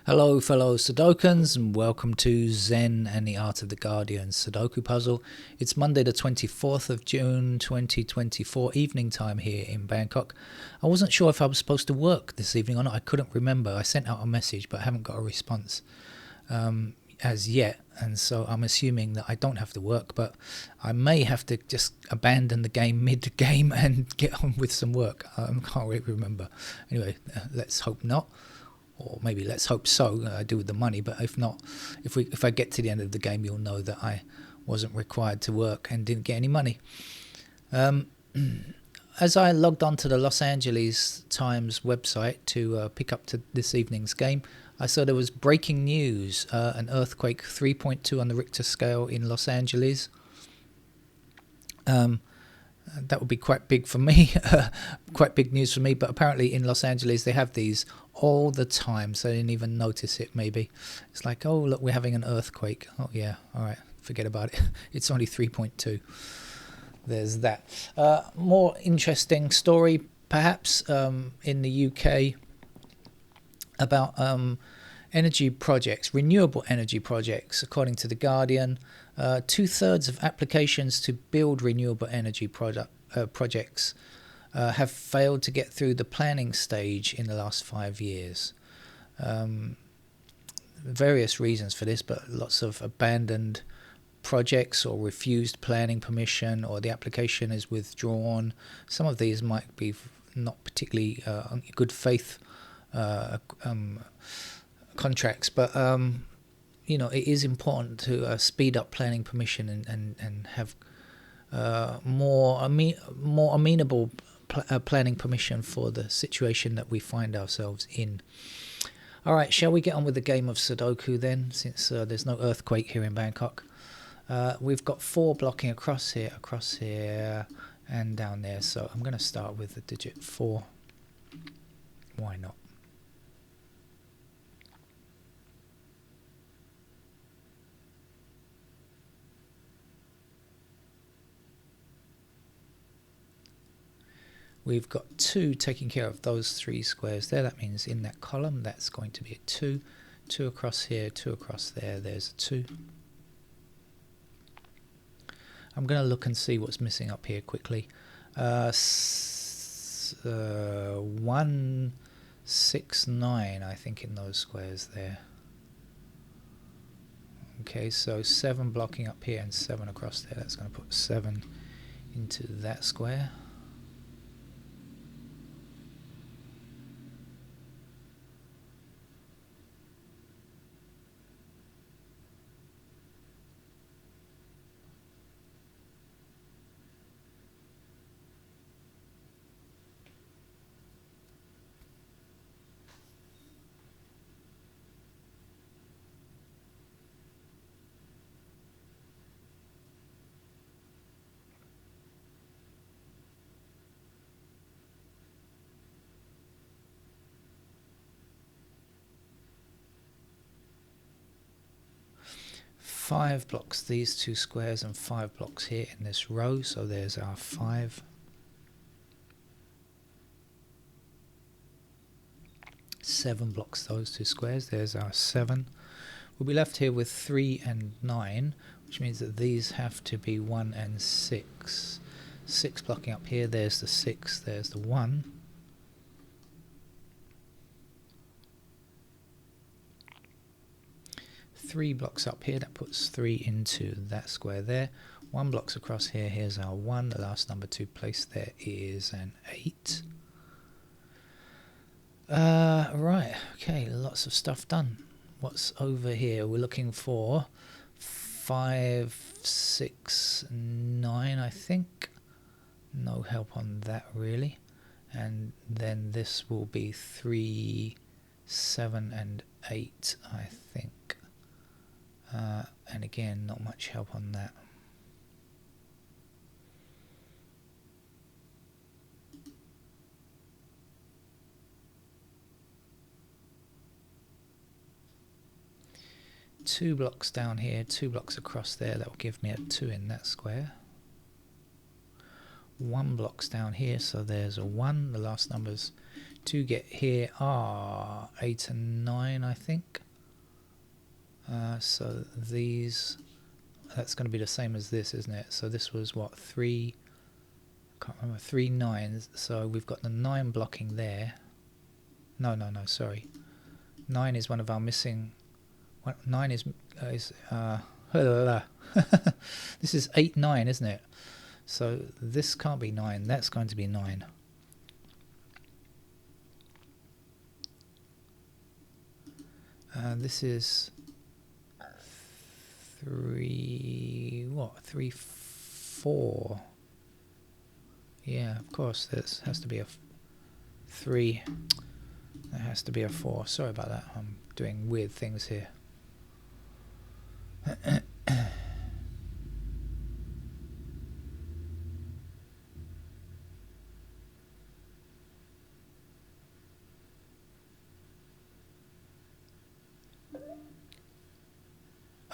Hello fellow Sudokans and welcome to Zen and the Art of the Guardian Sudoku puzzle. It's Monday the 24th of June 2024 evening time here in Bangkok. I wasn't sure if I was supposed to work this evening or not. I couldn't remember. I sent out a message but I haven't got a response as yet, and so I'm assuming that I don't have to work, but I may have to just abandon the game mid-game and get on with some work. I can't really remember. Anyway, let's hope not. Or maybe let's hope so. I do with the money, but if not, if I get to the end of the game, you'll know that I wasn't required to work and didn't get any money. As I logged on to the Los Angeles Times website to pick up to this evening's game, I saw there was breaking news: an earthquake 3.2 on the Richter scale in Los Angeles. That would be quite big for me, quite big news for me, but apparently in Los Angeles they have these all the time, so I didn't even notice it. Maybe it's like, oh look, we're having an earthquake. Oh yeah, all right, forget about it. It's only 3.2. There's that. More interesting story perhaps in the UK about energy projects, renewable energy projects. According to The Guardian, 2/3 of applications to build renewable energy projects have failed to get through the planning stage in the last 5 years. Various reasons for this, but lots of abandoned projects or refused planning permission, or the application is withdrawn. Some of these might be not particularly good faith contracts, but it is important to speed up planning permission and have more amenable planning permission for the situation that we find ourselves in. All right, shall we get on with the game of Sudoku then, since there's no earthquake here in Bangkok. We've got 4 blocking across here, and down there, so I'm going to start with the digit 4. Why not? We've got 2 taking care of those 3 squares there. That means in that column, that's going to be a 2. 2 across here, 2 across there. There's a 2. I'm going to look and see what's missing up here quickly. 1, 6, 9, I think, in those squares there. Okay, so 7 blocking up here and 7 across there. That's going to put 7 into that square. Five blocks these 2 squares and 5 blocks here in this row, so there's our 5. 7 blocks those 2 squares, there's our 7. We'll be left here with 3 and 9, which means that these have to be 1 and 6. 6 blocking up here, there's the 6, there's the 1. 3 blocks up here, that puts 3 into that square there. 1 blocks across here, here's our 1. The last number to place there is an 8. Right, okay, lots of stuff done. What's over here? We're looking for 5, 6, 9, I think. No help on that really. And then this will be 3, 7 and 8, I think. And again, not much help on that. Two blocks down here, 2 blocks across there. That will give me a 2 in that square. 1 blocks down here, so there's a 1. The last numbers to get here are 8 and 9, I think. So these, that's going to be the same as this, isn't it? So this was what, 3, I can't remember, 3 9s. So we've got the 9 blocking there. No, sorry. 9 is one of our missing. 9 is this is 8 9, isn't it? So this can't be 9. That's going to be 9. This is 3. What? 3 4. Yeah, of course. This has to be a 3. There has to be a 4. Sorry about that. I'm doing weird things here.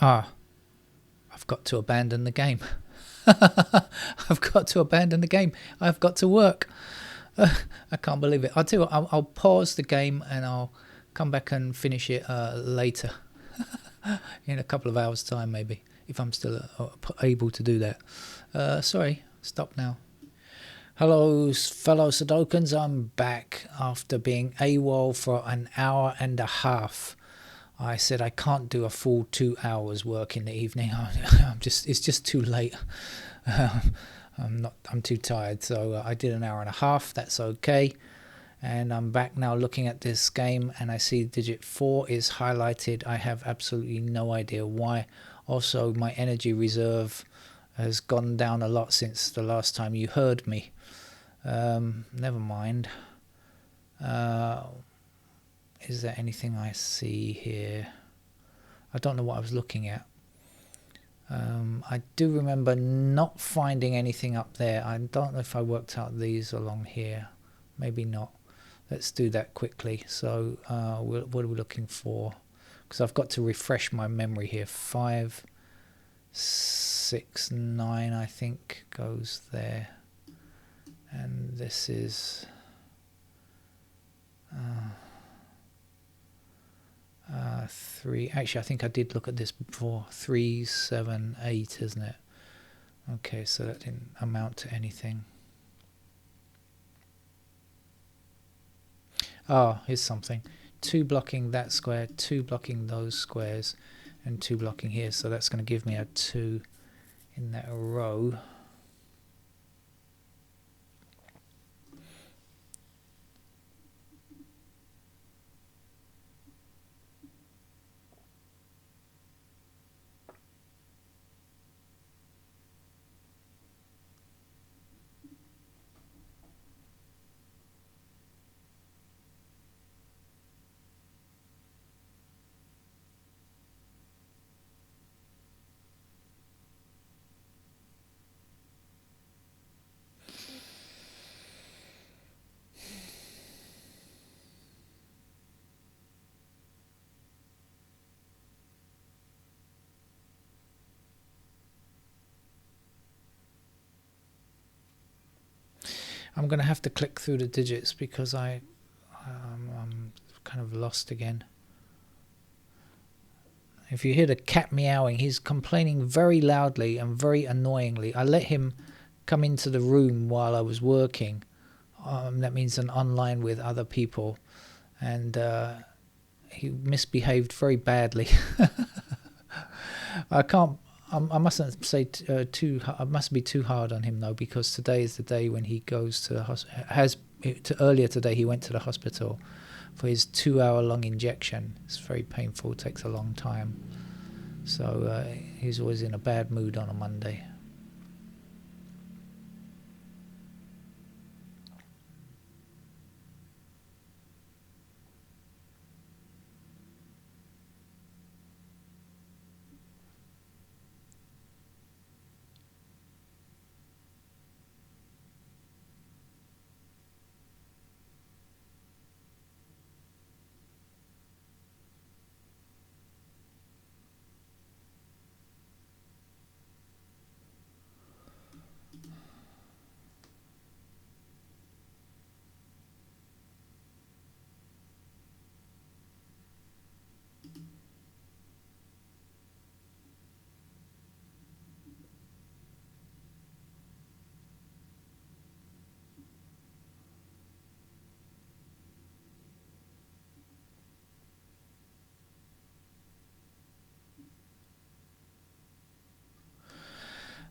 I've got to abandon the game. I've got to abandon the game. I've got to work. I can't believe it. I'll tell you what, I'll pause the game and I'll come back and finish it later. In a couple of hours' time, maybe, if I'm still able to do that. Sorry, stop now. Hello, fellow Sudokans. I'm back after being AWOL for an hour and a half. I said I can't do a full 2 hours work in the evening. It's just too late. I'm too tired. So I did an hour and a half. That's okay. And I'm back now looking at this game, and I see digit 4 is highlighted. I have absolutely no idea why. Also, my energy reserve has gone down a lot since the last time you heard me. Never mind. Is there anything I see here? I don't know what I was looking at. I do remember not finding anything up there. I don't know if I worked out these along here. Maybe not. Let's do that quickly. So what are we looking for? Because I've got to refresh my memory here. 5, 6, 9 I think goes there. And this is 3. Actually, I think I did look at this before. 3, 7, 8, isn't it? Okay, so that didn't amount to anything. Here's something. 2 blocking that square, 2 blocking those squares, and 2 blocking here. So that's going to give me a 2 in that row. I'm going to have to click through the digits because I'm kind of lost again. If you hear the cat meowing, he's complaining very loudly and very annoyingly. I let him come into the room while I was working. That means I'm online with other people. And he misbehaved very badly. I mustn't say I must be too hard on him though, because today is the day when he goes to the hospital. Earlier today he went to the hospital for his 2-hour-long injection. It's very painful. It takes a long time. So he's always in a bad mood on a Monday.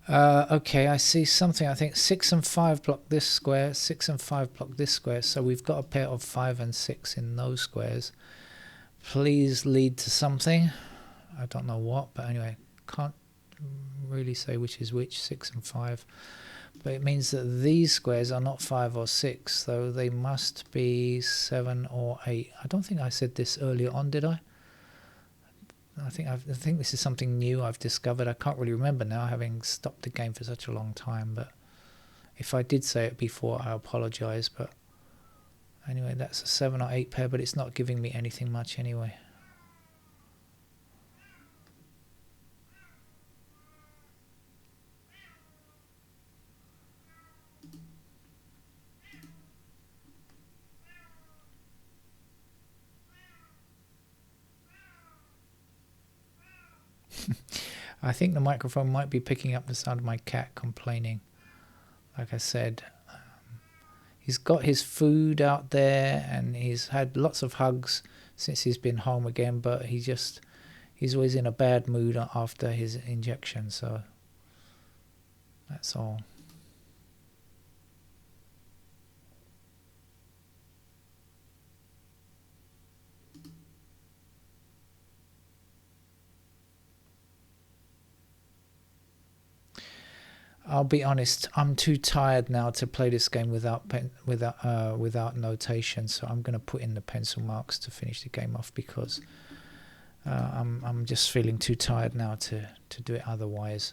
Okay, I see something. I think 6 and 5 block this square, 6 and 5 block this square. So we've got a pair of 5 and 6 in those squares. Please lead to something. I don't know what, but anyway, can't really say which is which, 6 and 5. But it means that these squares are not 5 or 6, so they must be 7 or 8. I don't think I said this earlier on, did I? I think this is something new I've discovered. I can't really remember now, having stopped the game for such a long time. But if I did say it before, I apologise. But anyway, that's a 7 or 8 pair, but it's not giving me anything much anyway. I think the microphone might be picking up the sound of my cat complaining. Like I said, he's got his food out there and he's had lots of hugs since he's been home again, but he's always in a bad mood after his injection, so that's all. I'll be honest, I'm too tired now to play this game without notation, so I'm going to put in the pencil marks to finish the game off, because I'm just feeling too tired now to do it otherwise.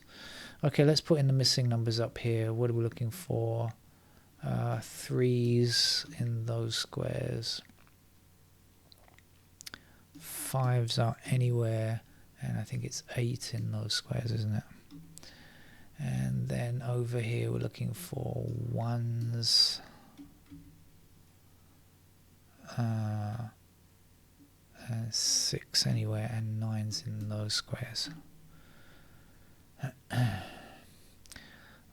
Okay, let's put in the missing numbers up here. What are we looking for? 3s in those squares. 5s are anywhere, and I think it's 8 in those squares, isn't it? And then over here we're looking for 1s, and 6 anywhere, and 9s in those squares.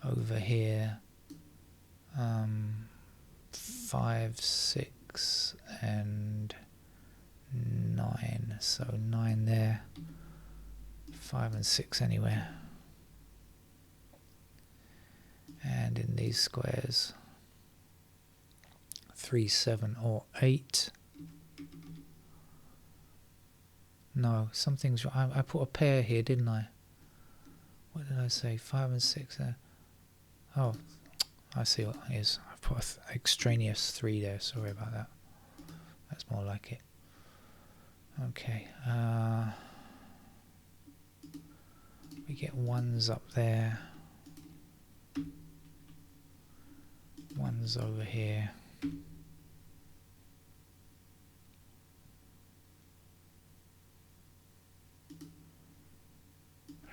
Over here, 5, 6, and 9. So 9 there, 5 and 6 anywhere. And in these squares, 3, 7, or 8. No, something's wrong. I put a pair here, didn't I? What did I say? 5 and 6 there. Oh, I see what it is. I put an extraneous 3 there. Sorry about that. That's more like it. Okay. We get 1s up there. 1s over here.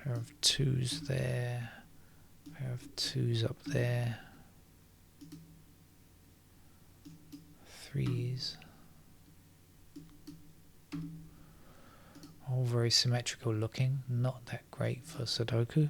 Pair of 2s there. Pair of 2s up there. 3s. All very symmetrical looking. Not that great for Sudoku.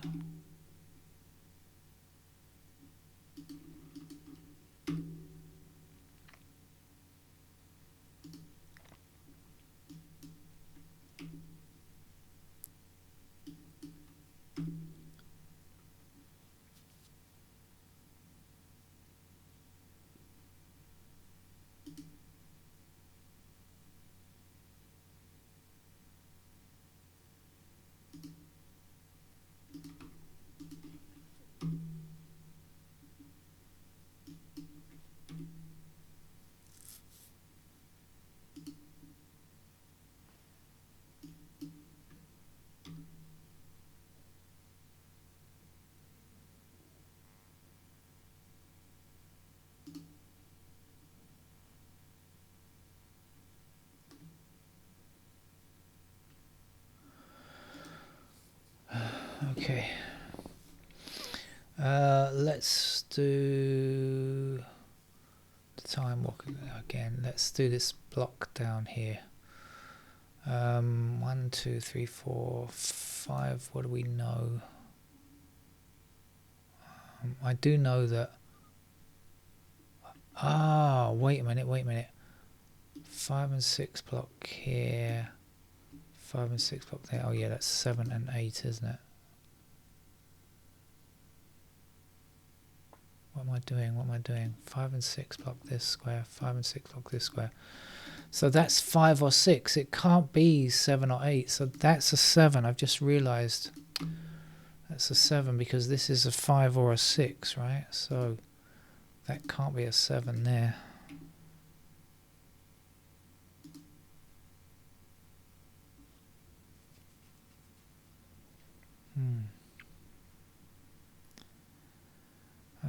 Okay. Let's do the time walk again. Let's do this block down here. 1, 2, 3, 4, 5. What do we know? I do know that. Wait a minute. 5 and 6 block here. 5 and 6 block there. Oh yeah, that's 7 and 8, isn't it? am I doing? What am I doing? 5 and 6 block this square. 5 and 6 block this square. So that's 5 or 6. It can't be 7 or 8. So that's a 7. I've just realized that's a 7 because this is a 5 or a 6, right? So that can't be a 7 there.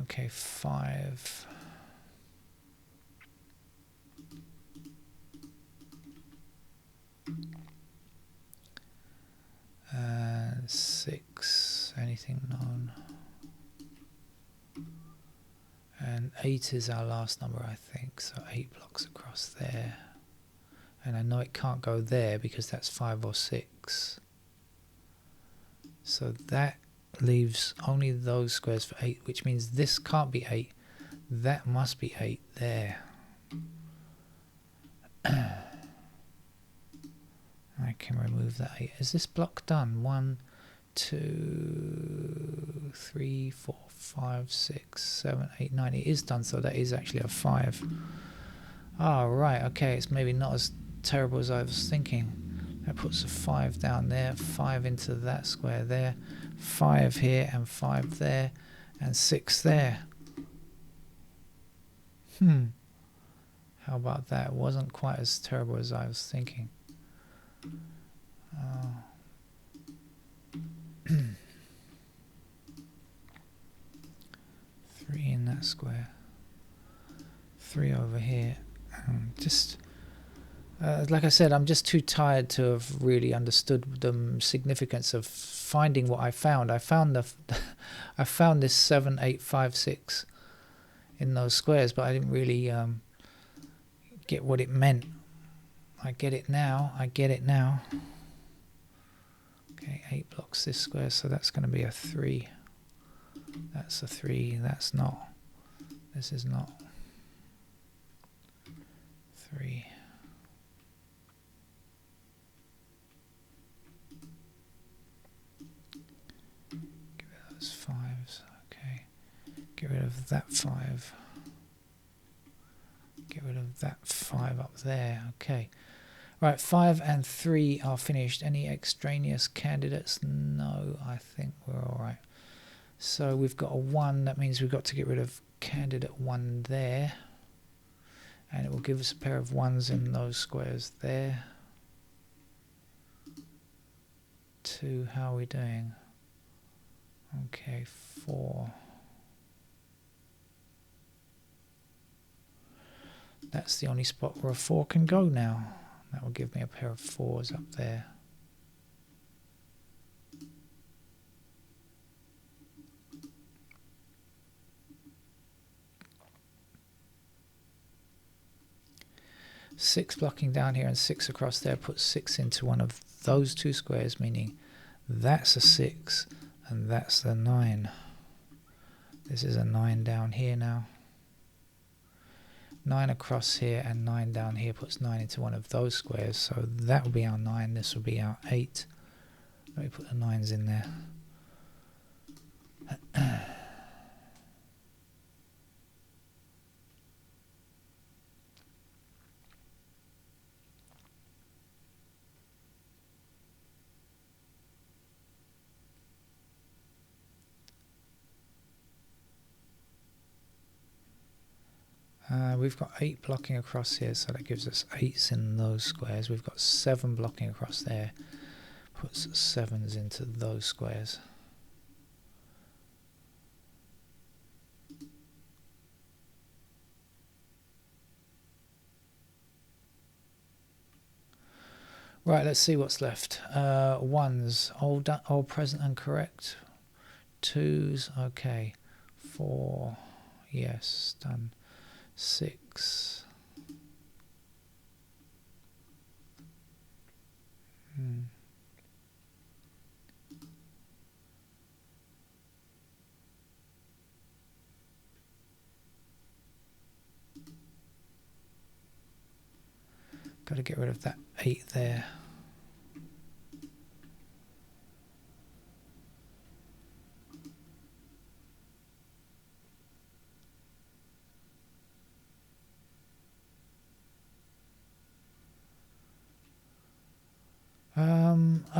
Okay, 5. And 6. Anything known? And 8 is our last number, I think. So 8 blocks across there. And I know it can't go there because that's 5 or 6. So that leaves only those squares for 8, which means this can't be 8. That must be 8 there. I can remove that 8. Is this block done? 1, 2, 3, 4, 5, 6, 7, 8, 9. It is done, so that is actually a 5. Oh, right, okay, it's maybe not as terrible as I was thinking. That puts a 5 down there, 5 into that square there, 5 here and 5 there, and 6 there. How about that? It wasn't quite as terrible as I was thinking. 3 in that square, 3 over here. Just like I said, I'm just too tired to have really understood the significance of finding what I found. I found I found this 7, 8, 5, 6 in those squares, but I didn't really get what it meant. I get it now. Okay, 8 blocks this square, so that's going to be a 3. That's a 3. That's not. This is not 3. Get rid of those 5s. Okay. Get rid of that 5. Get rid of that 5 up there. Okay. Right, 5 and 3 are finished. Any extraneous candidates? No, I think we're all right. So we've got a 1. That means we've got to get rid of candidate 1 there. And it will give us a pair of 1s in those squares there. 2, how are we doing? Okay, 4. That's the only spot where a 4 can go now. That will give me a pair of 4s up there. Six blocking down here and 6 across there puts 6 into one of those 2 squares, meaning that's a 6 and that's the 9. This is a 9 down here now. 9 across here and 9 down here puts 9 into one of those squares, so that will be our 9, this will be our 8. Let me put the 9s in there. We've got 8 blocking across here, so that gives us 8s in those squares. We've got 7 blocking across there, puts 7s into those squares. Right, let's see what's left. 1s, old, present and correct. 2s, okay. 4, yes, done. 6. Got to get rid of that 8 there.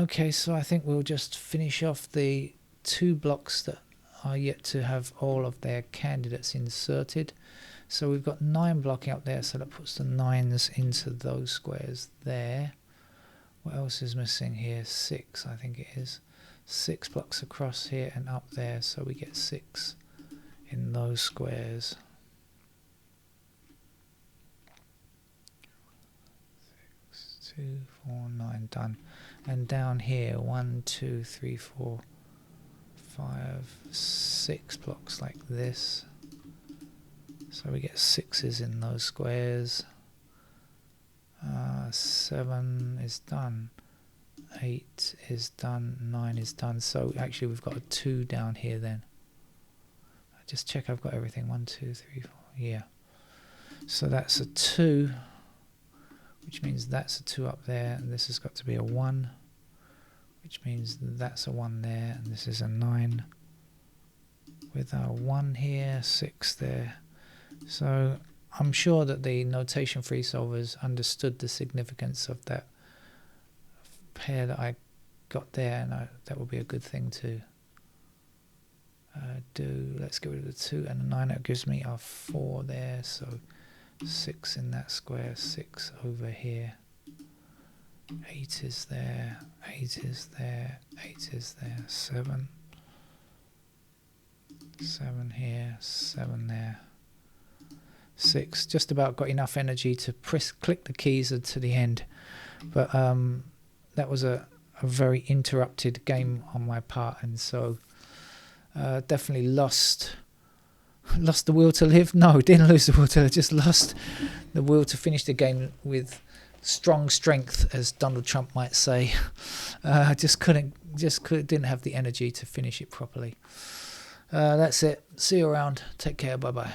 Okay, so I think we'll just finish off the 2 blocks that are yet to have all of their candidates inserted. So we've got 9 blocking up there, so that puts the 9s into those squares there. What else is missing here? 6, I think it is. 6 blocks across here and up there, so we get 6 in those squares. 6, 2, 4, 9, done. And down here, 1, 2, 3, 4, 5, 6 blocks like this. So we get 6s in those squares. 7 is done. 8 is done. 9 is done. So actually we've got a 2 down here then. Just check I've got everything. 1, 2, 3, 4. Yeah. So that's a 2, which means that's a 2 up there, and this has got to be a 1, which means that's a 1 there, and this is a 9 with our 1 here, 6 there. So I'm sure that the notation free solvers understood the significance of that pair that I got there, and that will be a good thing to do. Let's get rid of the 2 and the 9. That gives me our 4 there, so 6 in that square, 6 over here, 8 is there, 8 is there, 8 is there, 7 here, 7 there, 6. Just about got enough energy to click the keys to the end, but that was a very interrupted game on my part, and so definitely lost the will to live. No, didn't lose the will to live, just lost the will to finish the game with strong strength, as Donald Trump might say. Didn't have the energy to finish it properly. That's it. See you around. Take care. Bye bye.